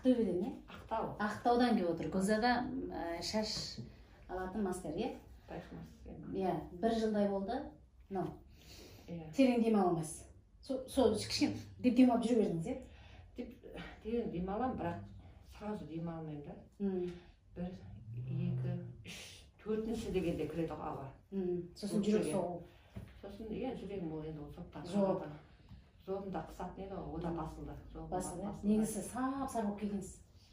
Ақтөбеден, е? Ақтау. Ақтаудан келіп отыр. Гүлзада шаш алатын мастер, е? Иә, 1 жылдай болды. Но. Терең демала алмайсыз. Сол кішкене деп демалып жүре бердіңіз, е? Терең демаламын, бірақ сразу демалмаймын да. 1, 2, 3, 4-ші дегенде кіреді ауа. Сосын жүрек соғу. Сосын жүрегім ол енді соқтан. Жолымда қысатын еді, ода басылды. Негізі сап-сар болып кетіңіз.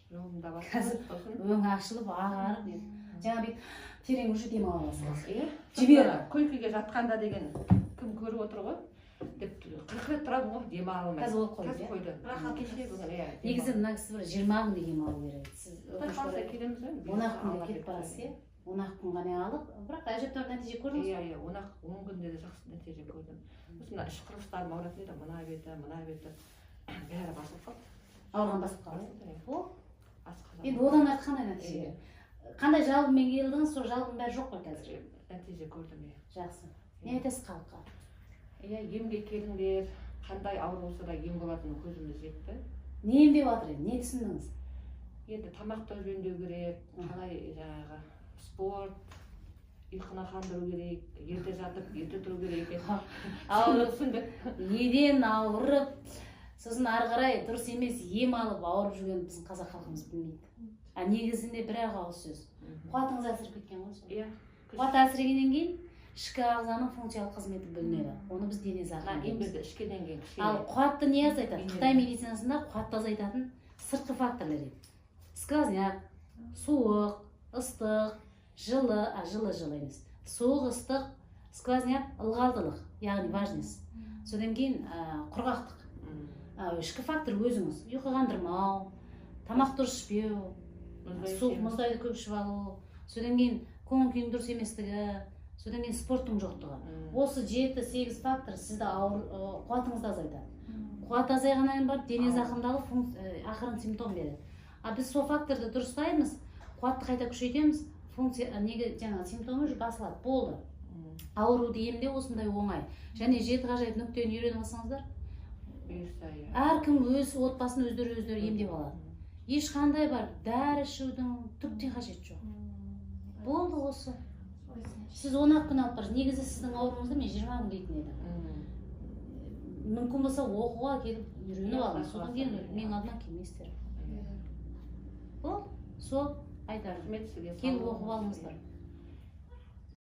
Жолымда басылды. Қазір өң ашылып, ағарып. Жаңа бет терең уже демала аласыз. Жібер. Күлкіге жатқанда деген кім көріп отыр ғой? Деп қырқырет тұрады ғой, демала алмайды. Қазір болып қойды. Қазір қойды. Кешке бүгін, негізі мына кісі бір 20 күнде демалу керек. Сіз келеміз ғой. 10 күнде кетіп барасыз, е? 10 күн ғана алып, бірақ әжептәуір нәтиже көрдіңіз ғой? Иә, 10 күнде де жақсы нәтиже көрдім. Осында іш құрылыстарым ауыратын еді, мына беті бәрі басылып қалды. Ауырған басып қалды. Енді одан арты қандай нәтиже? Қандай жалғымен келдіңіз, сол жалғының бәрі жоқ қой қазір? Нәтиже көрдім, е. Жақсы. Не айтасыз халыққа? Емге келіңдер, қандай ауру болса да ем болатынын көзіміз жетті. Не емдеп жатыр енді? Не түсіндіңіз? Енді тамақты жөндеу керек, қалай жаңағы спорт, ұйқыны қандыру керек, ерте жатып, ерте тұру керек екен. Неден ауырып, сосын ары қарай дұрыс емес ем алып ауырып жүрген біздің қазақ халқымыз білмейді. Негізінде бір-ақ ауыз сөз. Қуатыңыз әлсіреп кеткен ғой. Қуат әлсірегеннен кейін ішкі ағзаның функциялық қызметі бөлінеді. Оны біз дене зақымдаймыз. Ембірді ішкеден кейін. Ал қуатты не азайтады? Қытай медицинасында қуатты азайтатын сыртқы факторлар еді. Сквозняк, суық, ыстық, жылы емес. Суық, ыстық, сквозняк, ылғалдылық, яғни важность. Содан кейін құрғақтық. Ішкі фактор өзіңіз. Ұйқы қандырмау, тамақ дұрыс ішпеу, суық мұздайды көп ішіп алу. Содан кейін көңіл күйдің дұрыс еместігі, содан кейін спорттың жоқтығы. Осы 7-8 фактор сізді қуатыңызды азайтады. Қуат азайғаннан барып дене зақымдалып ақырын симптом береді. Біз сол факторды дұрыстаймыз, қуатты қайта күшейтеміз, жаңағы симптомы басылады, болды. Ауыруды емдеу осындай оңай. Және 7 ғажайып нүктені үйреніп алсаңыздар, әркім өз отбасын өздері емдеп алады. Ешқандай бар дәрі ішудің түптен қажеті жоқ. Болды осы. Сіз 10 күн алып барсыз. Негізі сіздің ауруыңызды мен 20 күн дейтін едім. Мүмкін болса оқуға келіп үйреніп алыңыз. Содан кейін менің алдыма келмейсіздер. Сол айтарым. Келіп оқып алыңыздар.